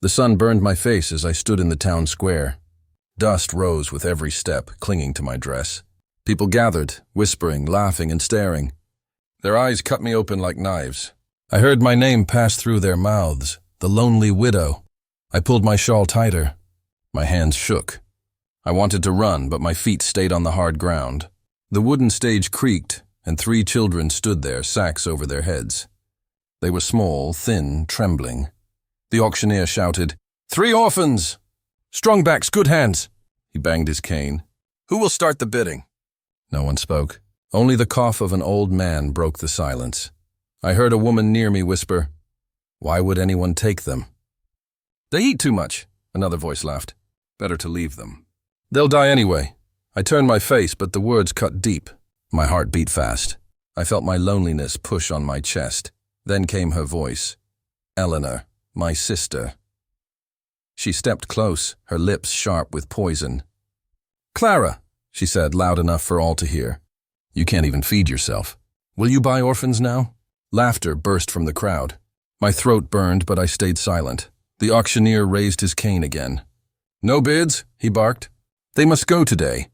The sun burned my face as I stood in the town square. Dust rose with every step, clinging to my dress. People gathered, whispering, laughing, and staring. Their eyes cut me open like knives. I heard my name pass through their mouths, the lonely widow. I pulled my shawl tighter. My hands shook. I wanted to run, but my feet stayed on the hard ground. The wooden stage creaked, and 3 children stood there, sacks over their heads. They were small, thin, trembling. The auctioneer shouted, "3 orphans! Strong backs, good hands!" He banged his cane. "Who will start the bidding?" No one spoke. Only the cough of an old man broke the silence. I heard a woman near me whisper, "Why would anyone take them?" "They eat too much," another voice laughed. "Better to leave them. They'll die anyway." I turned my face, but the words cut deep. My heart beat fast. I felt my loneliness push on my chest. Then came her voice. "Eleanor, my sister." She stepped close, her lips sharp with poison. "Clara," she said, loud enough for all to hear. "You can't even feed yourself. Will you buy orphans now?" Laughter burst from the crowd. My throat burned, but I stayed silent. The auctioneer raised his cane again. "No bids," he barked. "They must go today.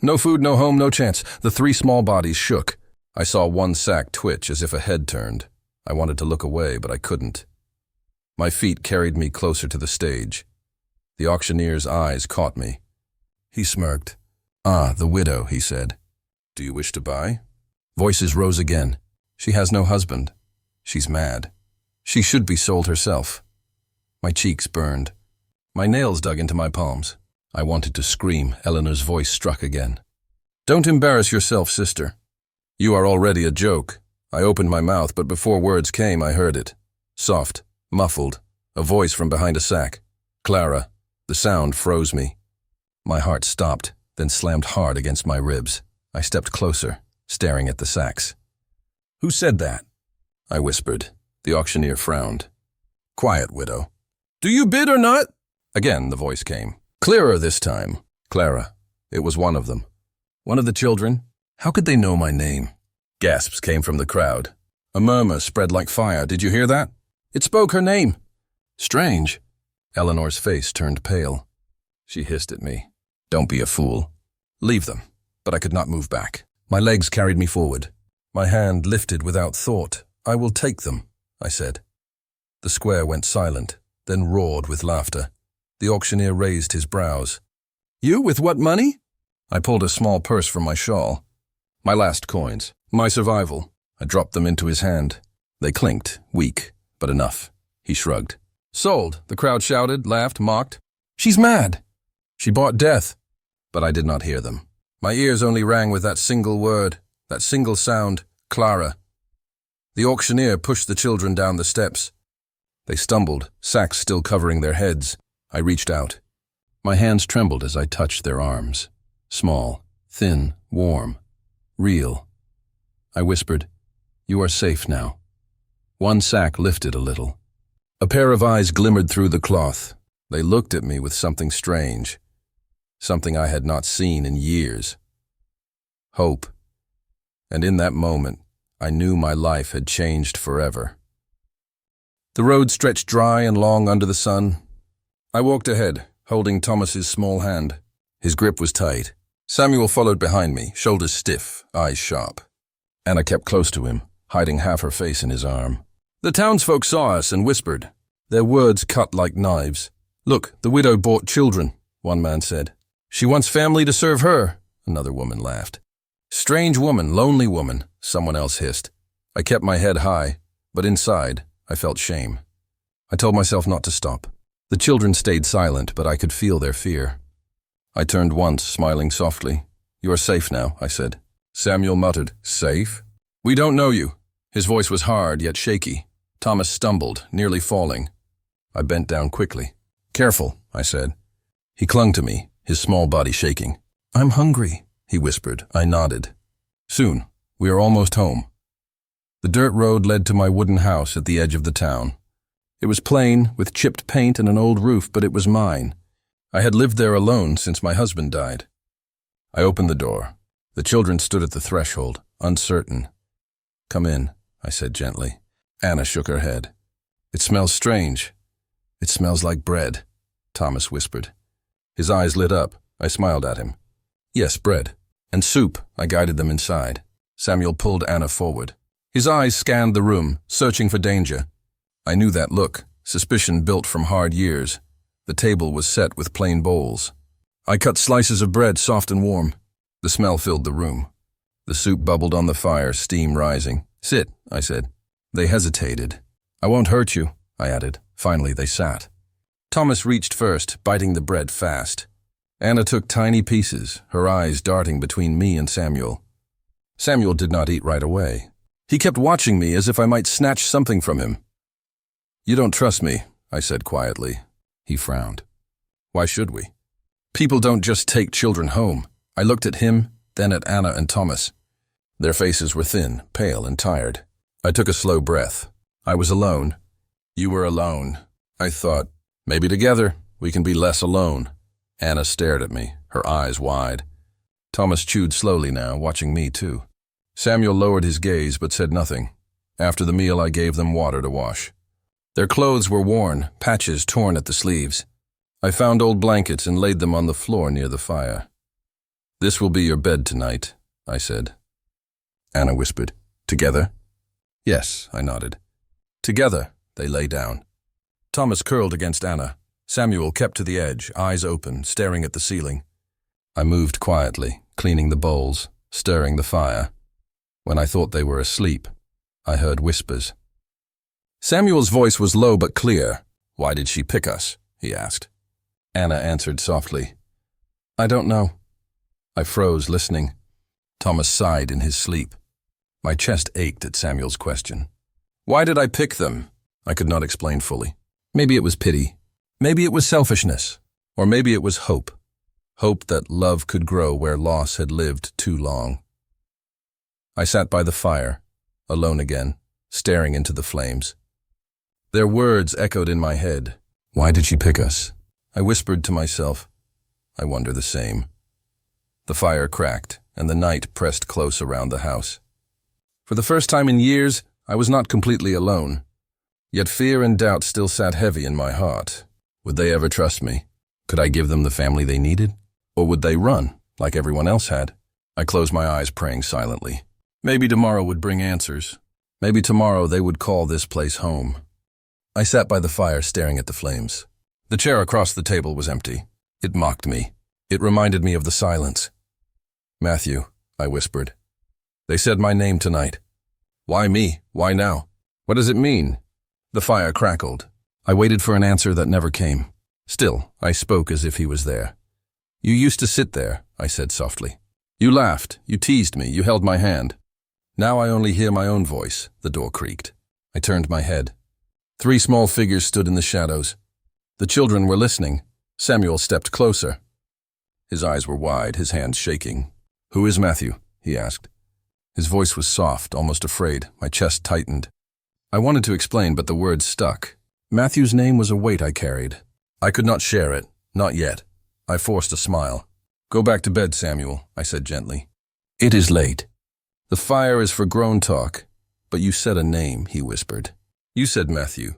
No food, no home, no chance." The 3 small bodies shook. I saw one sack twitch as if a head turned. I wanted to look away, but I couldn't. My feet carried me closer to the stage. The auctioneer's eyes caught me. He smirked. "Ah, the widow," he said. "Do you wish to buy?" Voices rose again. "She has no husband. She's mad. She should be sold herself." My cheeks burned. My nails dug into my palms. I wanted to scream. Eleanor's voice struck again. "Don't embarrass yourself, sister. You are already a joke." I opened my mouth, but before words came, I heard it. Soft, muffled, a voice from behind a sack. "Clara." The sound froze me. My heart stopped, then slammed hard against my ribs. I stepped closer, staring at the sacks. "Who said that?" I whispered. The auctioneer frowned. "Quiet, widow." "Do you bid or not?" Again the voice came. Clearer this time. "Clara." It was one of them. One of the children. How could they know my name? Gasps came from the crowd. A murmur spread like fire. "Did you hear that?" "It spoke her name." "Strange." Eleanor's face turned pale. She hissed at me. "Don't be a fool. Leave them." But I could not move back. My legs carried me forward. My hand lifted without thought. "I will take them," I said. The square went silent, then roared with laughter. The auctioneer raised his brows. "You, with what money?" I pulled a small purse from my shawl. "My last coins. My survival." I dropped them into his hand. They clinked, weak, but enough. He shrugged. "Sold," the crowd shouted, laughed, mocked. "She's mad." "She bought death." But I did not hear them. My ears only rang with that single word, that single sound, "Clara." The auctioneer pushed the children down the steps. They stumbled, sacks still covering their heads. I reached out. My hands trembled as I touched their arms. Small, thin, warm, real. I whispered, "You are safe now." One sack lifted a little. A pair of eyes glimmered through the cloth. They looked at me with something strange, something I had not seen in years. Hope. And in that moment, I knew my life had changed forever. The road stretched dry and long under the sun. I walked ahead, holding Thomas's small hand. His grip was tight. Samuel followed behind me, shoulders stiff, eyes sharp. Anna kept close to him, hiding half her face in his arm. The townsfolk saw us and whispered. Their words cut like knives. "Look, the widow bought children," one man said. "She wants family to serve her," another woman laughed. "Strange woman, lonely woman," someone else hissed. I kept my head high, but inside, I felt shame. I told myself not to stop. The children stayed silent, but I could feel their fear. I turned once, smiling softly. "You are safe now," I said. Samuel muttered, "Safe?" "We don't know you." His voice was hard, yet shaky. Thomas stumbled, nearly falling. I bent down quickly. "Careful," I said. He clung to me, his small body shaking. "I'm hungry," he whispered. I nodded. "Soon. We are almost home." The dirt road led to my wooden house at the edge of the town. It was plain, with chipped paint and an old roof, but it was mine. I had lived there alone since my husband died. I opened the door. The children stood at the threshold, uncertain. "Come in," I said gently. Anna shook her head. "It smells strange. It smells like bread, Thomas whispered. His eyes lit up. I smiled at him. Yes, bread. And soup. I guided them inside. Samuel pulled Anna forward. His eyes scanned the room, searching for danger. I knew that look, suspicion built from hard years. The table was set with plain bowls. I cut slices of bread, soft and warm. The smell filled the room. The soup bubbled on the fire, steam rising. Sit, I said. They hesitated. I won't hurt you, I added. Finally, they sat. Thomas reached first, biting the bread fast. Anna took tiny pieces, her eyes darting between me and Samuel. Samuel did not eat right away. He kept watching me as if I might snatch something from him. You don't trust me, I said quietly. He frowned. Why should we? People don't just take children home. I looked at him, then at Anna and Thomas. Their faces were thin, pale, and tired. I took a slow breath. I was alone. You were alone. I thought, maybe together we can be less alone. Anna stared at me, her eyes wide. Thomas chewed slowly now, watching me too. Samuel lowered his gaze but said nothing. After the meal I gave them water to wash. Their clothes were worn, patches torn at the sleeves. I found old blankets and laid them on the floor near the fire. This will be your bed tonight, I said. Anna whispered, Together? Yes, I nodded. Together, they lay down. Thomas curled against Anna. Samuel kept to the edge, eyes open, staring at the ceiling. I moved quietly, cleaning the bowls, stirring the fire. When I thought they were asleep, I heard whispers. Samuel's voice was low but clear. Why did she pick us? He asked. Anna answered softly. I don't know. I froze, listening. Thomas sighed in his sleep. My chest ached at Samuel's question. Why did I pick them? I could not explain fully. Maybe it was pity. Maybe it was selfishness. Or maybe it was hope. Hope that love could grow where loss had lived too long. I sat by the fire, alone again, staring into the flames. Their words echoed in my head. Why did she pick us? I whispered to myself. I wonder the same. The fire cracked, and the night pressed close around the house. For the first time in years, I was not completely alone. Yet fear and doubt still sat heavy in my heart. Would they ever trust me? Could I give them the family they needed? Or would they run, like everyone else had? I closed my eyes, praying silently. Maybe tomorrow would bring answers. Maybe tomorrow they would call this place home. I sat by the fire, staring at the flames. The chair across the table was empty. It mocked me. It reminded me of the silence. Matthew, I whispered. They said my name tonight. Why me? Why now? What does it mean? The fire crackled. I waited for an answer that never came. Still, I spoke as if he was there. You used to sit there, I said softly. You laughed, you teased me, you held my hand. Now I only hear my own voice. The door creaked. I turned my head. 3 small figures stood in the shadows. The children were listening. Samuel stepped closer. His eyes were wide, his hands shaking. Who is Matthew? He asked. His voice was soft, almost afraid. My chest tightened. I wanted to explain, but the words stuck. Matthew's name was a weight I carried. I could not share it, not yet. I forced a smile. Go back to bed, Samuel, I said gently. It is late. The fire is for grown talk. But you said a name, he whispered. You said Matthew.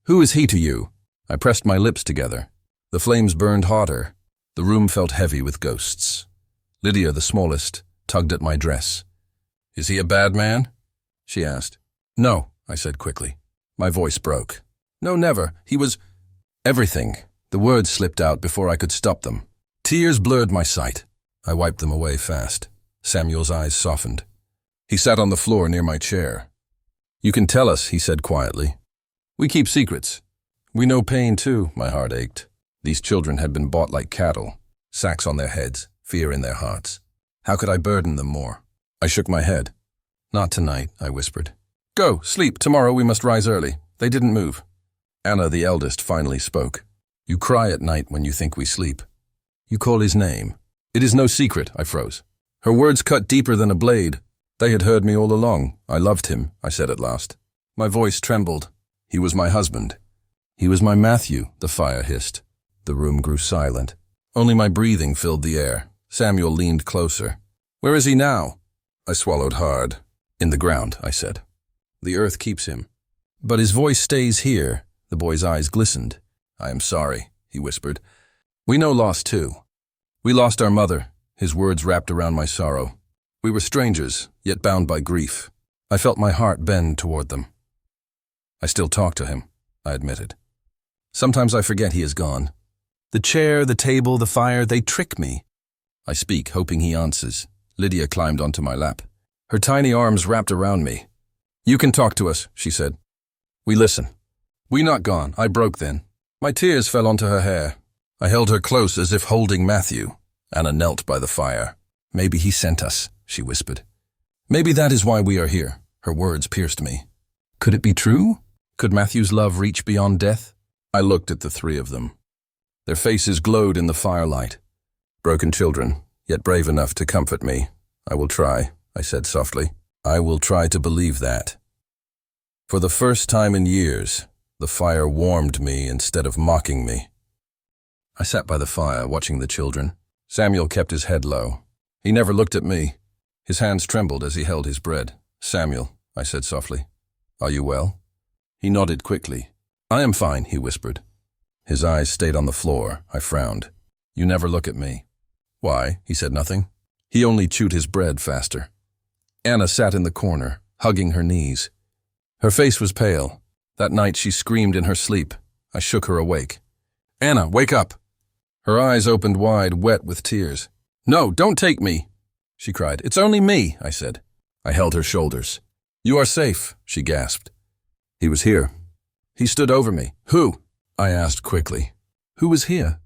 Who is he to you? I pressed my lips together. The flames burned hotter. The room felt heavy with ghosts. Lydia, the smallest, tugged at my dress. Is he a bad man? She asked. No, I said quickly. My voice broke. No, never. He was everything. The words slipped out before I could stop them. Tears blurred my sight. I wiped them away fast. Samuel's eyes softened. He sat on the floor near my chair. You can tell us, he said quietly. We keep secrets. We know pain too, my heart ached. These children had been bought like cattle, sacks on their heads, fear in their hearts. How could I burden them more? I shook my head. Not tonight, I whispered. Go, sleep. Tomorrow we must rise early. They didn't move. Anna, the eldest, finally spoke. You cry at night when you think we sleep. You call his name. It is no secret, I froze. Her words cut deeper than a blade. They had heard me all along. I loved him, I said at last. My voice trembled. He was my husband. He was my Matthew, the fire hissed. The room grew silent. Only my breathing filled the air. Samuel leaned closer. Where is he now? I swallowed hard. In the ground, I said. The earth keeps him. But his voice stays here. The boy's eyes glistened. I am sorry, he whispered. We know loss too. We lost our mother, his words wrapped around my sorrow. We were strangers, yet bound by grief. I felt my heart bend toward them. I still talk to him, I admitted. Sometimes I forget he is gone. The chair, the table, the fire, they trick me. I speak, hoping he answers. Lydia climbed onto my lap. Her tiny arms wrapped around me. You can talk to us, she said. We listen. We not gone, I broke then. My tears fell onto her hair. I held her close as if holding Matthew. Anna knelt by the fire. Maybe he sent us, she whispered. Maybe that is why we are here. Her words pierced me. Could it be true? Could Matthew's love reach beyond death? I looked at the three of them. Their faces glowed in the firelight. Broken children, yet brave enough to comfort me. I will try, I said softly. I will try to believe that. For the first time in years, the fire warmed me instead of mocking me. I sat by the fire, watching the children. Samuel kept his head low. He never looked at me. His hands trembled as he held his bread. Samuel, I said softly, are you well? He nodded quickly. I am fine, he whispered. His eyes stayed on the floor. I frowned. You never look at me. Why? He said nothing. He only chewed his bread faster. Anna sat in the corner, hugging her knees. Her face was pale. That night she screamed in her sleep. I shook her awake. Anna, wake up! Her eyes opened wide, wet with tears. No, don't take me, she cried. It's only me, I said. I held her shoulders. You are safe, she gasped. He was here. He stood over me. Who? I asked quickly. Who was here?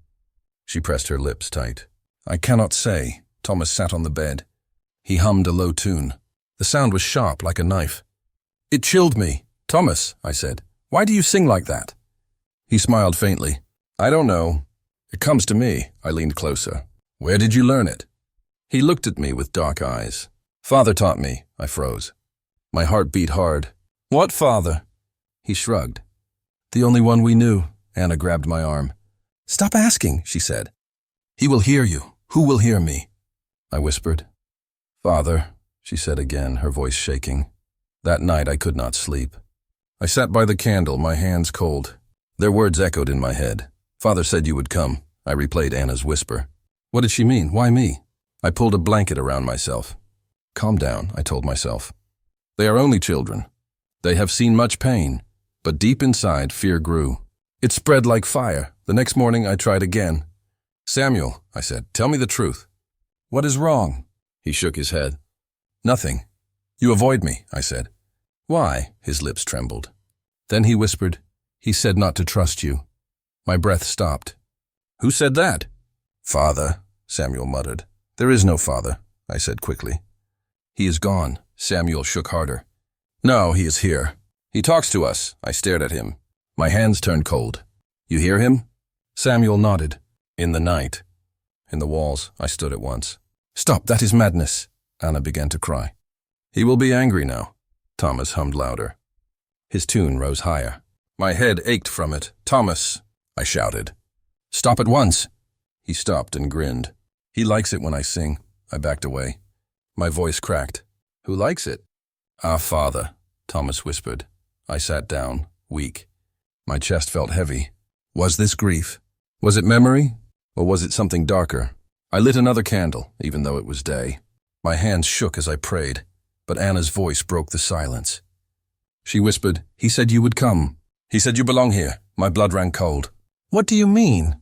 She pressed her lips tight. I cannot say. Thomas sat on the bed. He hummed a low tune. The sound was sharp like a knife. It chilled me. Thomas, I said, why do you sing like that? He smiled faintly. I don't know. It comes to me. I leaned closer. Where did you learn it? He looked at me with dark eyes. Father taught me. I froze. My heart beat hard. What father? He shrugged. The only one we knew. Anna grabbed my arm. Stop asking, she said. He will hear you. Who will hear me? I whispered. Father, she said again, her voice shaking. That night I could not sleep. I sat by the candle, my hands cold. Their words echoed in my head. Father said you would come. I replayed Anna's whisper. What did she mean? Why me? I pulled a blanket around myself. Calm down, I told myself. They are only children. They have seen much pain, but deep inside fear grew. It spread like fire. The next morning I tried again. Samuel, I said, tell me the truth. What is wrong? He shook his head. Nothing. You avoid me, I said. Why? His lips trembled. Then he whispered, he said not to trust you. My breath stopped. Who said that? Father, Samuel muttered. There is no father, I said quickly. He is gone. Samuel shook harder. No, he is here. He talks to us. I stared at him. My hands turned cold. You hear him? Samuel nodded. In the night. In the walls, I stood at once. Stop, that is madness. Anna began to cry. He will be angry now. Thomas hummed louder. His tune rose higher. My head ached from it. Thomas, I shouted. Stop at once. He stopped and grinned. He likes it when I sing. I backed away. My voice cracked. Who likes it? Our Father, Thomas whispered. I sat down, weak. My chest felt heavy. Was this grief? Was it memory? Or was it something darker? I lit another candle, even though it was day. My hands shook as I prayed, but Anna's voice broke the silence. She whispered, he said you would come. He said you belong here. My blood ran cold. What do you mean?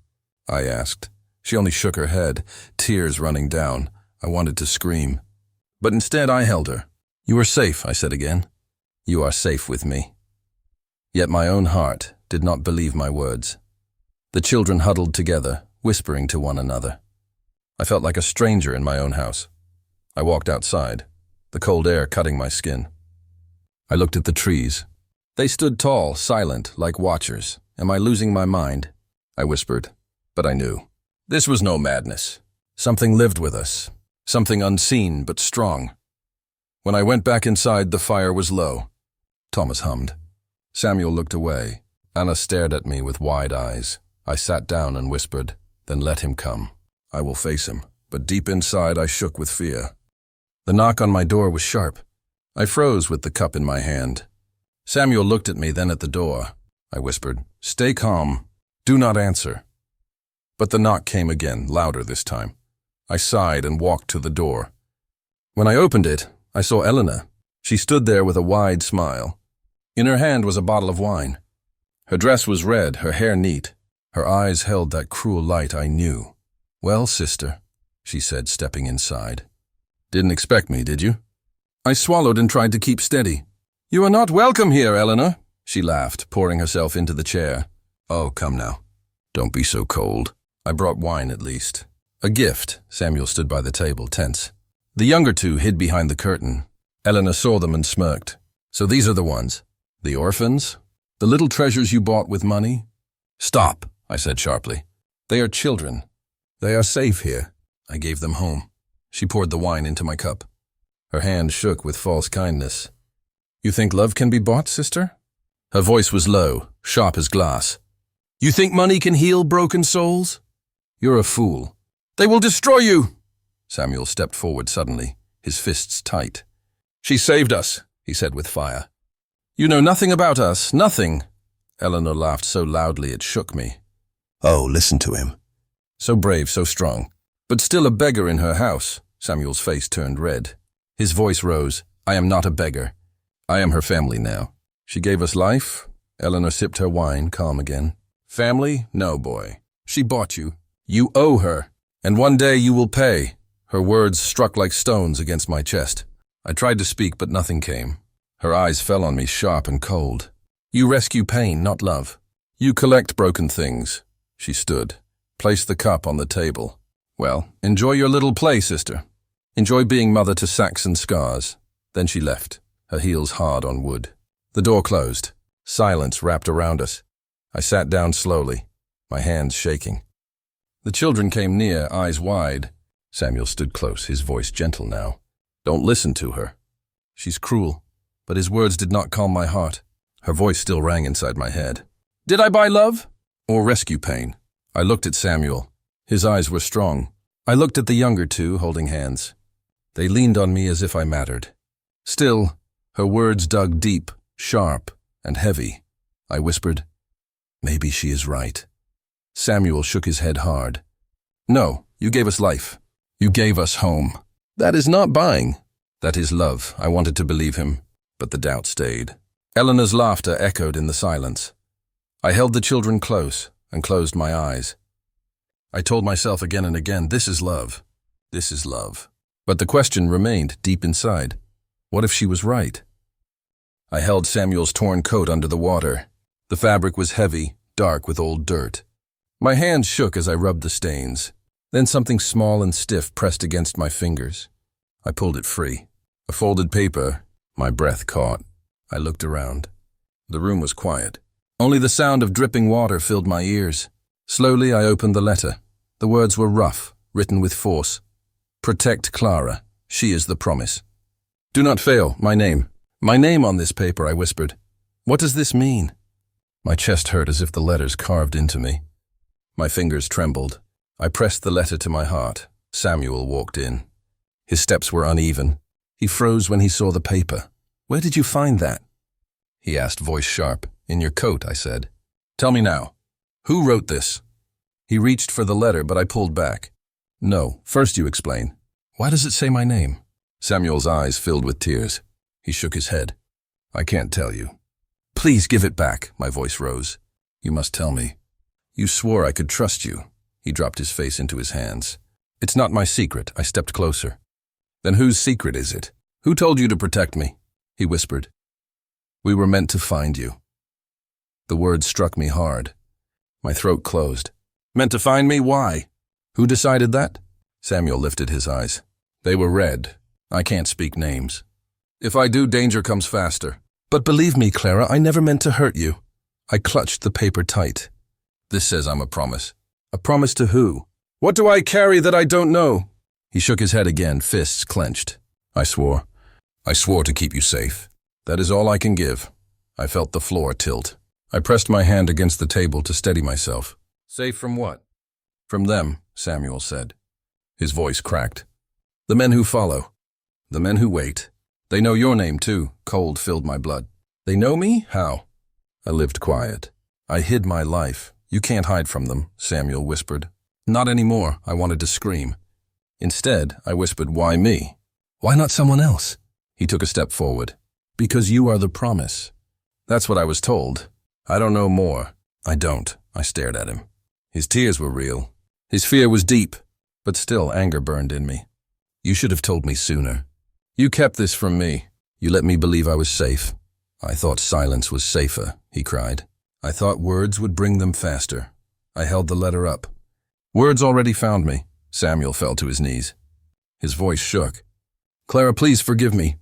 I asked. She only shook her head, tears running down. I wanted to scream. But instead I held her. You are safe, I said again. You are safe with me. Yet my own heart did not believe my words. The children huddled together, whispering to one another. I felt like a stranger in my own house. I walked outside, the cold air cutting my skin. I looked at the trees. They stood tall, silent, like watchers. Am I losing my mind? I whispered, but I knew. This was no madness. Something lived with us, something unseen but strong. When I went back inside, the fire was low. Thomas hummed. Samuel looked away. Anna stared at me with wide eyes. I sat down and whispered, then let him come. I will face him, but deep inside I shook with fear. The knock on my door was sharp. I froze with the cup in my hand. Samuel looked at me, then at the door. I whispered, stay calm. Do not answer. But the knock came again, louder this time. I sighed and walked to the door. When I opened it, I saw Eleanor. She stood there with a wide smile. In her hand was a bottle of wine. Her dress was red, her hair neat. Her eyes held that cruel light I knew. "Well, sister," she said, stepping inside. "Didn't expect me, did you?" I swallowed and tried to keep steady. "You are not welcome here, Eleanor," she laughed, pouring herself into the chair. "Oh, come now. Don't be so cold. I brought wine at least." "A gift." Samuel stood by the table, tense. The younger two hid behind the curtain. Eleanor saw them and smirked. "So these are the ones? The orphans? The little treasures you bought with money?" "Stop," I said sharply. "They are children. They are safe here." I gave them home. She poured the wine into my cup. Her hand shook with false kindness. "You think love can be bought, sister?" Her voice was low, sharp as glass. "You think money can heal broken souls? You're a fool. They will destroy you!" Samuel stepped forward suddenly, his fists tight. "She saved us," he said with fire. "You know nothing about us, nothing." Eleanor laughed so loudly it shook me. "Oh, listen to him. So brave, so strong. But still a beggar in her house." Samuel's face turned red. His voice rose. "I am not a beggar. I am her family now. She gave us life." Eleanor sipped her wine, calm again. "Family? No, boy. She bought you. You owe her. And one day you will pay." Her words struck like stones against my chest. I tried to speak, but nothing came. Her eyes fell on me, sharp and cold. "You rescue pain, not love. You collect broken things." She stood, placed the cup on the table. "Well, enjoy your little play, sister. Enjoy being mother to sacks and scars." Then she left, her heels hard on wood. The door closed. Silence wrapped around us. I sat down slowly, my hands shaking. The children came near, eyes wide. Samuel stood close, his voice gentle now. "Don't listen to her. She's cruel." But his words did not calm my heart. Her voice still rang inside my head. "Did I buy love? Or rescue pain?" I looked at Samuel. His eyes were strong. I looked at the younger two, holding hands. They leaned on me as if I mattered. Still, her words dug deep, sharp, and heavy. I whispered, "Maybe she is right." Samuel shook his head hard. "No, you gave us life. You gave us home. That is not buying. That is love." I wanted to believe him, but the doubt stayed. Eleanor's laughter echoed in the silence. I held the children close and closed my eyes. I told myself again and again, this is love. This is love. But the question remained deep inside. What if she was right? I held Samuel's torn coat under the water. The fabric was heavy, dark with old dirt. My hands shook as I rubbed the stains. Then something small and stiff pressed against my fingers. I pulled it free. A folded paper. My breath caught. I looked around. The room was quiet. Only the sound of dripping water filled my ears. Slowly I opened the letter. The words were rough, written with force. "Protect Clara. She is the promise." "Do not fail. My name. My name on this paper," I whispered. "What does this mean?" My chest hurt as if the letters carved into me. My fingers trembled. I pressed the letter to my heart. Samuel walked in. His steps were uneven. He froze when he saw the paper. "Where did you find that?" he asked, voice sharp. "In your coat," I said. "Tell me now. Who wrote this?" He reached for the letter, but I pulled back. "No, first you explain. Why does it say my name?" Samuel's eyes filled with tears. He shook his head. "I can't tell you." "Please give it back," my voice rose. "You must tell me. You swore I could trust you." He dropped his face into his hands. "It's not my secret." I stepped closer. "Then whose secret is it? Who told you to protect me?" He whispered. "We were meant to find you." The words struck me hard. My throat closed. "Meant to find me? Why? Who decided that?" Samuel lifted his eyes. They were red. "I can't speak names. If I do, danger comes faster." "But believe me, Clara, I never meant to hurt you." I clutched the paper tight. "This says I'm a promise." "A promise to who?" "What do I carry that I don't know?" He shook his head again, fists clenched. I swore. "I swore to keep you safe. That is all I can give." I felt the floor tilt. I pressed my hand against the table to steady myself. "Safe from what?" "From them," Samuel said. His voice cracked. "The men who follow. The men who wait. They know your name, too." Cold filled my blood. "They know me? How?" I lived quiet. I hid my life. You can't hide from them, Samuel whispered. Not anymore, I wanted to scream. Instead, I whispered, why me? Why not someone else? He took a step forward. Because you are the promise. That's what I was told. I don't know more. I don't. I stared at him. His tears were real. His fear was deep, but still anger burned in me. You should have told me sooner. You kept this from me. You let me believe I was safe. I thought silence was safer, he cried. I thought words would bring them faster. I held the letter up. Words already found me. Samuel fell to his knees. His voice shook. Clara, please forgive me.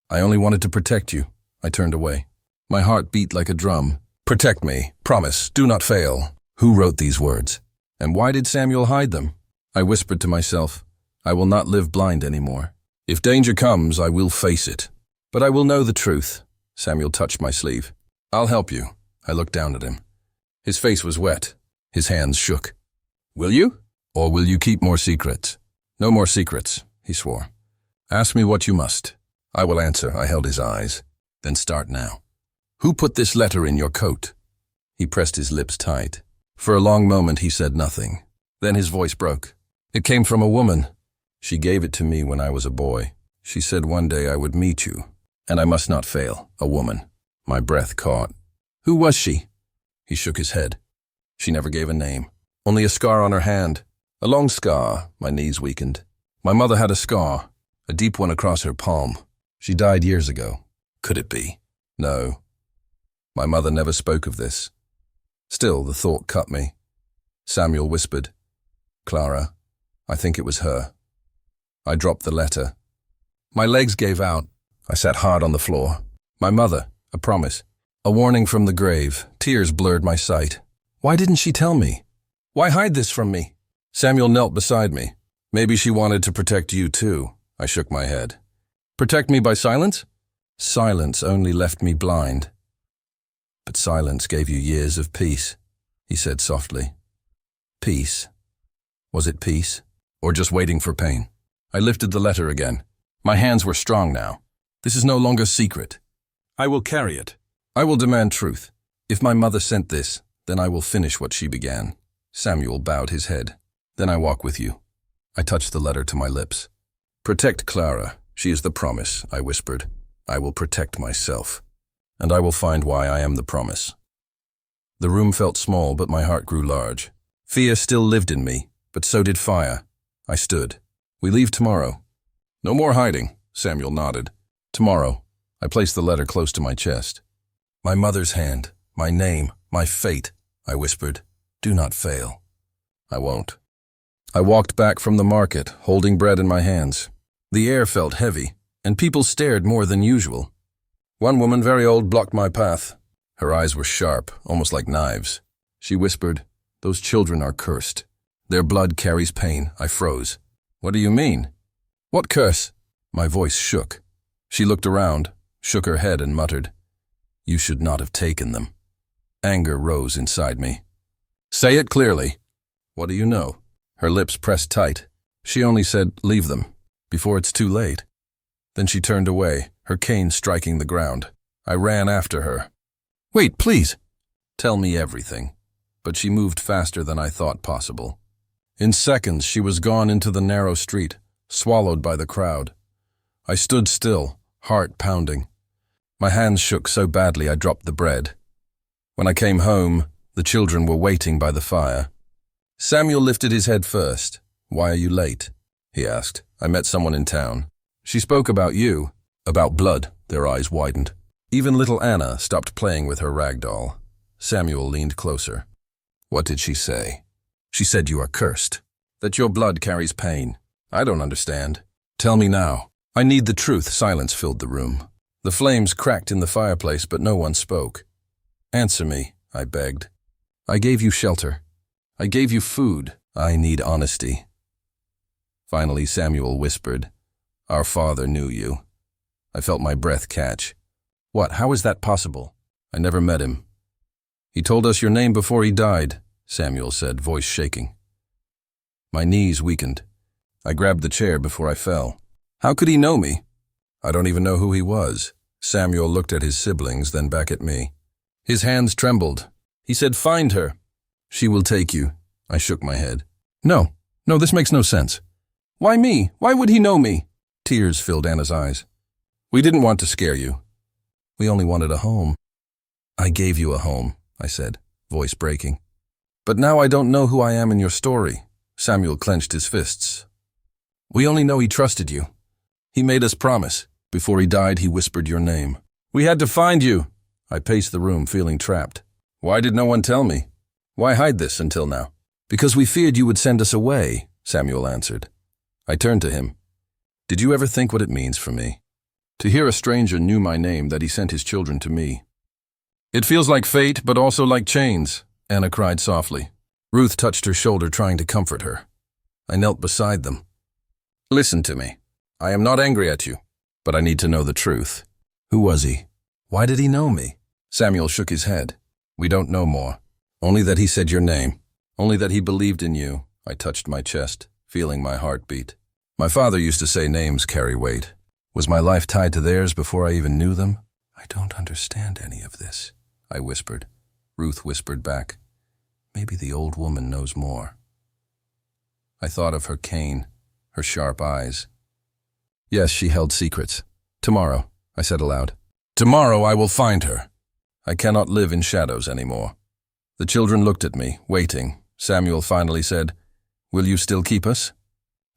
I only wanted to protect you. I turned away. My heart beat like a drum. Protect me. Promise. Do not fail. Who wrote these words? And why did Samuel hide them? I whispered to myself, I will not live blind anymore. If danger comes, I will face it. But I will know the truth. Samuel touched my sleeve. I'll help you. I looked down at him. His face was wet. His hands shook. Will you? Or will you keep more secrets? No more secrets, he swore. Ask me what you must. I will answer. I held his eyes. Then start now. Who put this letter in your coat? He pressed his lips tight. For a long moment he said nothing. Then his voice broke. It came from a woman. She gave it to me when I was a boy. She said one day I would meet you, and I must not fail. A woman. My breath caught. Who was she? He shook his head. She never gave a name. Only a scar on her hand. A long scar. My knees weakened. My mother had a scar. A deep one across her palm. She died years ago. Could it be? No. My mother never spoke of this. Still, the thought cut me. Samuel whispered, Clara, I think it was her. I dropped the letter. My legs gave out. I sat hard on the floor. My mother, a promise. A warning from the grave. Tears blurred my sight. Why didn't she tell me? Why hide this from me? Samuel knelt beside me. Maybe she wanted to protect you too. I shook my head. Protect me by silence? Silence only left me blind. But silence gave you years of peace, he said softly. Peace. Was it peace? Or just waiting for pain? I lifted the letter again. My hands were strong now. This is no longer secret. I will carry it. I will demand truth. If my mother sent this, then I will finish what she began. Samuel bowed his head. Then I walk with you. I touched the letter to my lips. Protect Clara. She is the promise, I whispered. I will protect myself. And I will find why I am the promise. The room felt small, but my heart grew large. Fear still lived in me, but so did fire. I stood. We leave tomorrow. No more hiding, Samuel nodded. Tomorrow. I placed the letter close to my chest. My mother's hand, my name, my fate, I whispered. Do not fail. I won't. I walked back from the market, holding bread in my hands. The air felt heavy, and people stared more than usual. One woman, very old, blocked my path. Her eyes were sharp, almost like knives. She whispered, Those children are cursed. Their blood carries pain. I froze. What do you mean? What curse? My voice shook. She looked around, shook her head and muttered, You should not have taken them. Anger rose inside me. Say it clearly. What do you know? Her lips pressed tight. She only said, Leave them, before it's too late. Then she turned away, her cane striking the ground. I ran after her. Wait, please. Tell me everything. But she moved faster than I thought possible. In seconds, she was gone into the narrow street, swallowed by the crowd. I stood still, heart pounding. My hands shook so badly I dropped the bread. When I came home, the children were waiting by the fire. Samuel lifted his head first. Why are you late? He asked. I met someone in town. She spoke about you, about blood. Their eyes widened. Even little Anna stopped playing with her rag doll. Samuel leaned closer. What did she say? She said you are cursed, that your blood carries pain. I don't understand. Tell me now. I need the truth. Silence filled the room. The flames cracked in the fireplace, but no one spoke. Answer me, I begged. I gave you shelter. I gave you food. I need honesty. Finally, Samuel whispered, Our father knew you. I felt my breath catch. What? How is that possible? I never met him. He told us your name before he died, Samuel said, voice shaking. My knees weakened. I grabbed the chair before I fell. How could he know me? I don't even know who he was. Samuel looked at his siblings, then back at me. His hands trembled. He said, Find her. She will take you. I shook my head. No, this makes no sense. Why me? Why would he know me? Tears filled Anna's eyes. We didn't want to scare you. We only wanted a home. I gave you a home, I said, voice breaking. But now I don't know who I am in your story. Samuel clenched his fists. We only know he trusted you. He made us promise. Before he died, he whispered your name. We had to find you. I paced the room, feeling trapped. Why did no one tell me? Why hide this until now? Because we feared you would send us away, Samuel answered. I turned to him. Did you ever think what it means for me? To hear a stranger knew my name, that he sent his children to me. It feels like fate, but also like chains, Anna cried softly. Ruth touched her shoulder, trying to comfort her. I knelt beside them. Listen to me. I am not angry at you, but I need to know the truth. Who was he? Why did he know me? Samuel shook his head. We don't know more. Only that he said your name. Only that he believed in you. I touched my chest, feeling my heart beat. My father used to say names carry weight. Was my life tied to theirs before I even knew them? I don't understand any of this, I whispered. Ruth whispered back. Maybe the old woman knows more. I thought of her cane, her sharp eyes. Yes, she held secrets. Tomorrow, I said aloud. Tomorrow I will find her. I cannot live in shadows anymore. The children looked at me, waiting. Samuel finally said, Will you still keep us?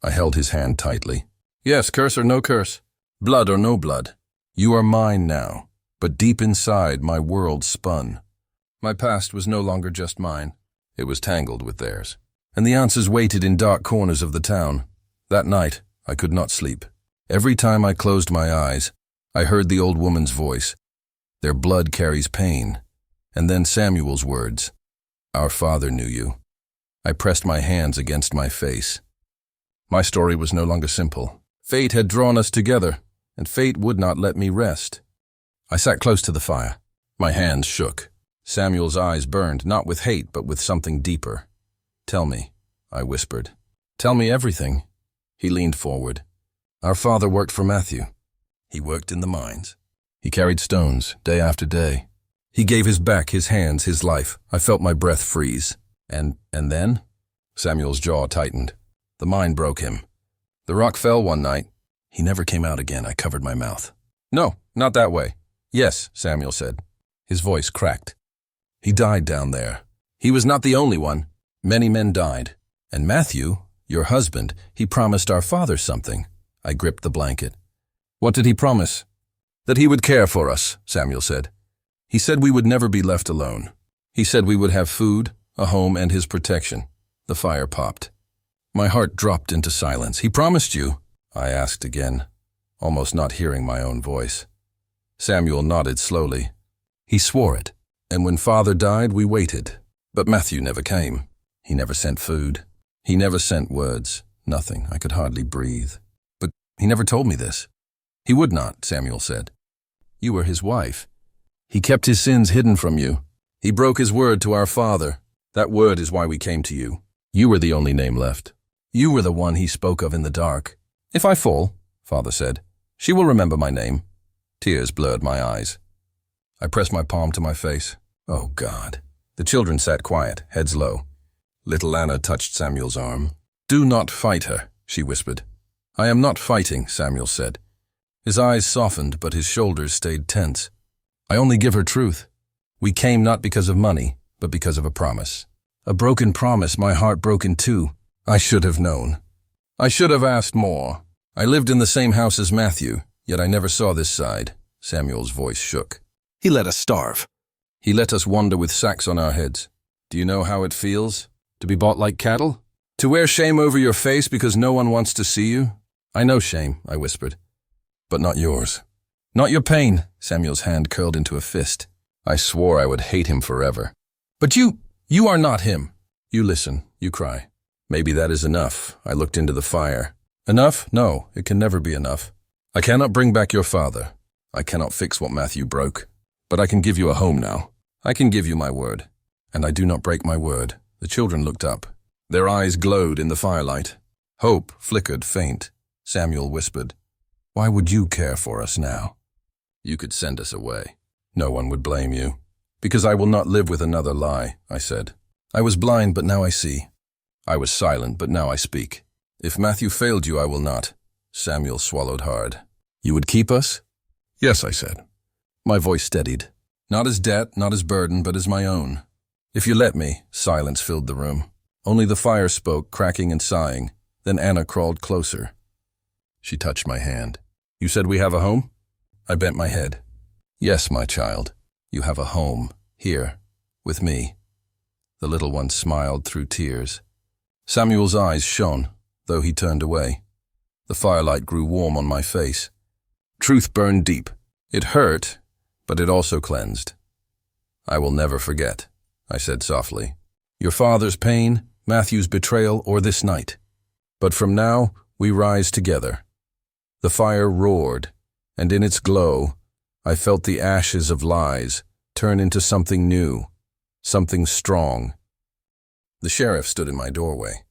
I held his hand tightly. Yes, curse or no curse. Blood or no blood. You are mine now. But deep inside, my world spun. My past was no longer just mine. It was tangled with theirs. And the answers waited in dark corners of the town. That night, I could not sleep. Every time I closed my eyes, I heard the old woman's voice. Their blood carries pain. And then Samuel's words. Our father knew you. I pressed my hands against my face. My story was no longer simple. Fate had drawn us together, and fate would not let me rest. I sat close to the fire. My hands shook. Samuel's eyes burned, not with hate, but with something deeper. Tell me, I whispered. Tell me everything. He leaned forward. Our father worked for Matthew. He worked in the mines. He carried stones day after day. He gave his back, his hands, his life. I felt my breath freeze. And then? Samuel's jaw tightened. The mine broke him. The rock fell one night. He never came out again. I covered my mouth. No, not that way. Yes, Samuel said. His voice cracked. He died down there. He was not the only one. Many men died. And Matthew, your husband, he promised our father something. I gripped the blanket. What did he promise? That he would care for us, Samuel said. He said we would never be left alone. He said we would have food, a home, and his protection. The fire popped. My heart dropped into silence. He promised you? I asked again, almost not hearing my own voice. Samuel nodded slowly. He swore it. And when father died, we waited. But Matthew never came. He never sent food. He never sent words. Nothing. I could hardly breathe. But he never told me this. He would not, Samuel said. You were his wife. He kept his sins hidden from you. He broke his word to our father. That word is why we came to you. You were the only name left. You were the one he spoke of in the dark. If I fall, father said, she will remember my name. Tears blurred my eyes. I pressed my palm to my face. Oh, God. The children sat quiet, heads low. Little Anna touched Samuel's arm. Do not fight her, she whispered. I am not fighting, Samuel said. His eyes softened, but his shoulders stayed tense. I only give her truth. We came not because of money, but because of a promise. A broken promise, my heart broken too. I should have known. I should have asked more. I lived in the same house as Matthew, yet I never saw this side. Samuel's voice shook. He let us starve. He let us wander with sacks on our heads. Do you know how it feels? To be bought like cattle? To wear shame over your face because no one wants to see you? I know shame, I whispered. But not yours. Not your pain. Samuel's hand curled into a fist. I swore I would hate him forever. But you are not him. You listen, you cry. Maybe that is enough. I looked into the fire. Enough? No, it can never be enough. I cannot bring back your father. I cannot fix what Matthew broke. But I can give you a home now. I can give you my word. And I do not break my word. The children looked up. Their eyes glowed in the firelight. Hope flickered faint. Samuel whispered, Why would you care for us now? You could send us away. No one would blame you. Because I will not live with another lie, I said. I was blind, but now I see. I was silent, but now I speak. If Matthew failed you, I will not. Samuel swallowed hard. You would keep us? Yes, I said. My voice steadied. Not as debt, not as burden, but as my own. If you let me. Silence filled the room. Only the fire spoke, cracking and sighing. Then Anna crawled closer. She touched my hand. You said we have a home? I bent my head. Yes, my child. You have a home. Here. With me. The little one smiled through tears. Samuel's eyes shone, though he turned away. The firelight grew warm on my face. Truth burned deep. It hurt, but it also cleansed. I will never forget, I said softly. Your father's pain, Matthew's betrayal, or this night. But from now, we rise together. The fire roared, and in its glow, I felt the ashes of lies turn into something new, something strong. The sheriff stood in my doorway.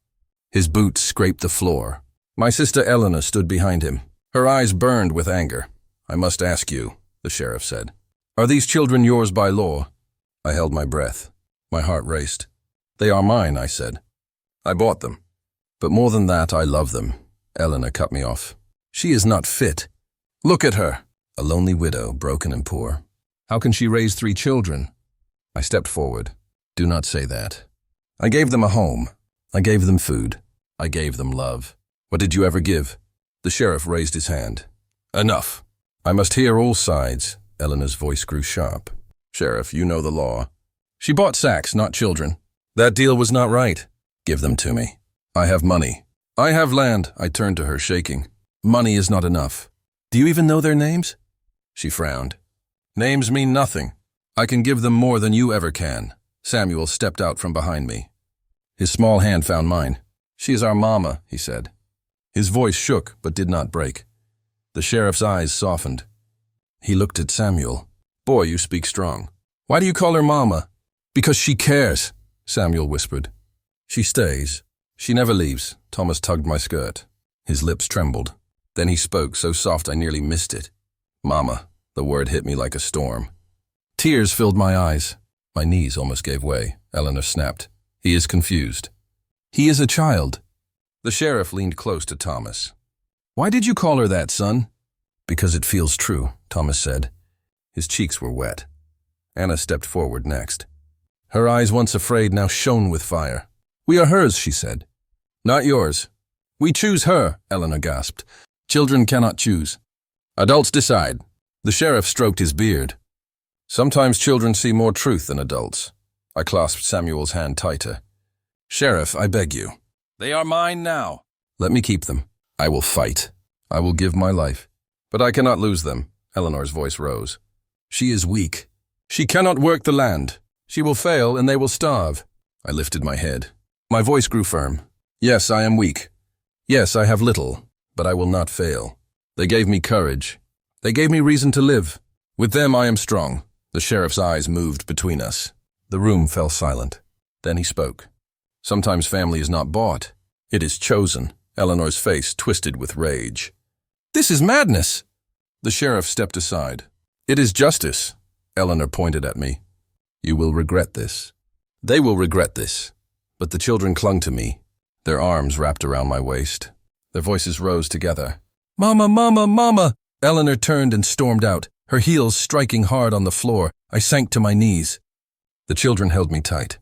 His boots scraped the floor. My sister Eleanor stood behind him. Her eyes burned with anger. I must ask you, the sheriff said. Are these children yours by law? I held my breath. My heart raced. They are mine, I said. I bought them. But more than that, I love them. Eleanor cut me off. She is not fit. Look at her. A lonely widow, broken and poor. How can she raise 3 children? I stepped forward. Do not say that. I gave them a home. I gave them food. I gave them love. What did you ever give? The sheriff raised his hand. Enough. I must hear all sides. Eleanor's voice grew sharp. Sheriff, you know the law. She bought sacks, not children. That deal was not right. Give them to me. I have money. I have land. I turned to her, shaking. Money is not enough. Do you even know their names? She frowned. Names mean nothing. I can give them more than you ever can. Samuel stepped out from behind me. His small hand found mine. She is our mama, he said. His voice shook, but did not break. The sheriff's eyes softened. He looked at Samuel. Boy, you speak strong. Why do you call her mama? Because she cares, Samuel whispered. She stays. She never leaves. Thomas tugged my skirt. His lips trembled. Then he spoke so soft I nearly missed it. Mama. The word hit me like a storm. Tears filled my eyes. My knees almost gave way. Eleanor snapped. He is confused. He is a child. The sheriff leaned close to Thomas. Why did you call her that, son? Because it feels true, Thomas said. His cheeks were wet. Anna stepped forward next. Her eyes, once afraid, now shone with fire. We are hers, she said. Not yours. We choose her, Eleanor gasped. Children cannot choose. Adults decide. The sheriff stroked his beard. Sometimes children see more truth than adults. I clasped Samuel's hand tighter. Sheriff, I beg you. They are mine now. Let me keep them. I will fight. I will give my life. But I cannot lose them. Eleanor's voice rose. She is weak. She cannot work the land. She will fail and they will starve. I lifted my head. My voice grew firm. Yes, I am weak. Yes, I have little, but I will not fail. They gave me courage. They gave me reason to live. With them I am strong. The sheriff's eyes moved between us. The room fell silent. Then he spoke. Sometimes family is not bought. It is chosen. Eleanor's face twisted with rage. This is madness. The sheriff stepped aside. It is justice. Eleanor pointed at me. You will regret this. They will regret this. But the children clung to me, their arms wrapped around my waist. Their voices rose together. Mama, mama, mama! Eleanor turned and stormed out, her heels striking hard on the floor. I sank to my knees. The children held me tight.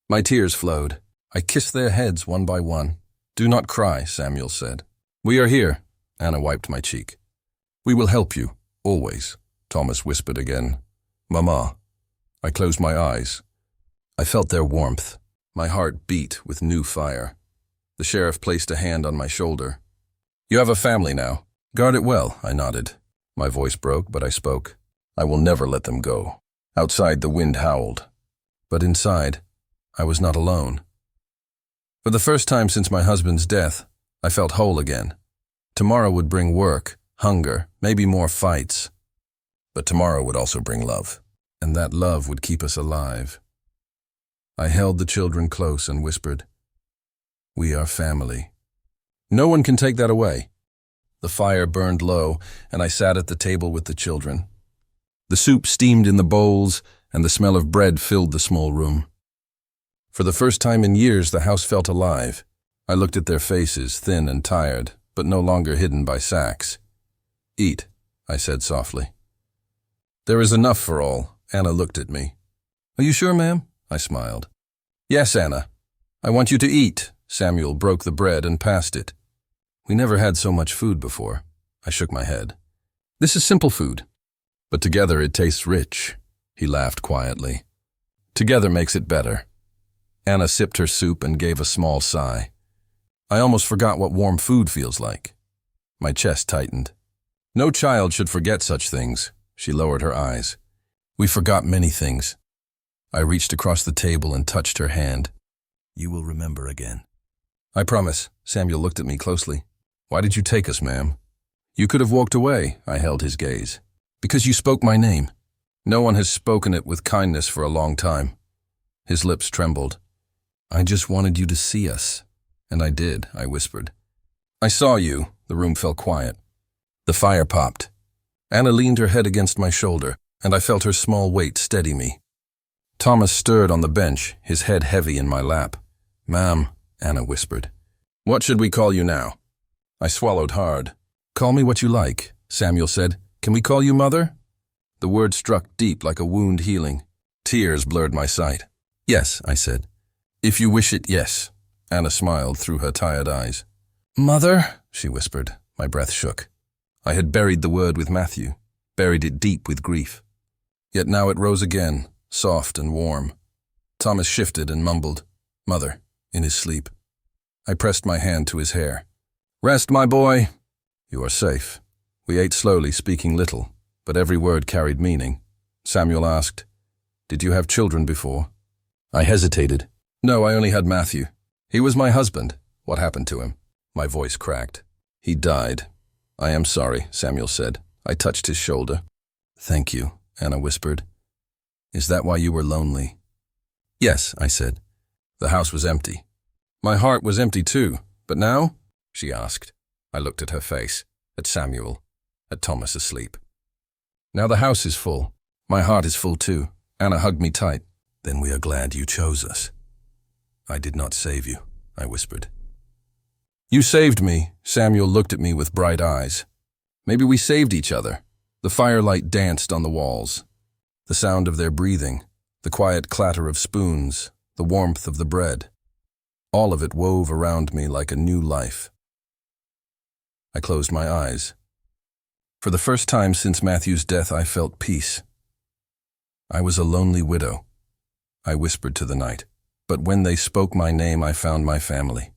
My tears flowed. I kissed their heads one by one. Do not cry, Samuel said. We are here. Anna wiped my cheek. We will help you, always, Thomas whispered again. Mama. I closed my eyes. I felt their warmth. My heart beat with new fire. The sheriff placed a hand on my shoulder. You have a family now. Guard it well, I nodded. My voice broke, but I spoke. I will never let them go. Outside, the wind howled. But inside, I was not alone. For the first time since my husband's death, I felt whole again. Tomorrow would bring work, hunger, maybe more fights. But tomorrow would also bring love, and that love would keep us alive. I held the children close and whispered, We are family. No one can take that away. The fire burned low, and I sat at the table with the children. The soup steamed in the bowls, and the smell of bread filled the small room. For the first time in years, the house felt alive. I looked at their faces, thin and tired, but no longer hidden by sacks. "Eat," I said softly. "There is enough for all." Anna looked at me. "Are you sure, ma'am?" I smiled. "Yes, Anna. I want you to eat." Samuel broke the bread and passed it. "We never had so much food before." I shook my head. "This is simple food, but together it tastes rich." He laughed quietly. "Together makes it better." Anna sipped her soup and gave a small sigh. I almost forgot what warm food feels like. My chest tightened. No child should forget such things. She lowered her eyes. "We forgot many things." I reached across the table and touched her hand. "You will remember again." "I promise." Samuel looked at me closely. "Why did you take us, ma'am?" "You could have walked away." I held his gaze. "Because you spoke my name. No one has spoken it with kindness for a long time." His lips trembled. "I just wanted you to see us." "And I did," I whispered. "I saw you." The room fell quiet. The fire popped. Anna leaned her head against my shoulder, and I felt her small weight steady me. Thomas stirred on the bench, his head heavy in my lap. "Ma'am," Anna whispered. "What should we call you now?" I swallowed hard. "Call me what you like," Samuel said. "Can we call you Mother?" The word struck deep like a wound healing. Tears blurred my sight. "Yes," I said. "If you wish it, yes." Anna smiled through her tired eyes. "Mother," she whispered. My breath shook. I had buried the word with Matthew, buried it deep with grief. Yet now it rose again, soft and warm. Thomas shifted and mumbled, "Mother," in his sleep. I pressed my hand to his hair. "Rest, my boy." "You are safe." We ate slowly, speaking little, but every word carried meaning. Samuel asked, "Did you have children before?" I hesitated. "No, I only had Matthew. He was my husband." "What happened to him?" My voice cracked. "He died." "I am sorry," Samuel said. I touched his shoulder. "Thank you," Anna whispered. "Is that why you were lonely?" "Yes," I said. The house was empty. My heart was empty too. "But now?" she asked. I looked at her face, at Samuel, at Thomas asleep. "Now the house is full. My heart is full too." Anna hugged me tight. "Then we are glad you chose us." "I did not save you," I whispered. "You saved me." Samuel looked at me with bright eyes. "Maybe we saved each other." The firelight danced on the walls. The sound of their breathing, the quiet clatter of spoons, the warmth of the bread. All of it wove around me like a new life. I closed my eyes. For the first time since Matthew's death, I felt peace. I was a lonely widow. I whispered to the night, but when they spoke my name, I found my family.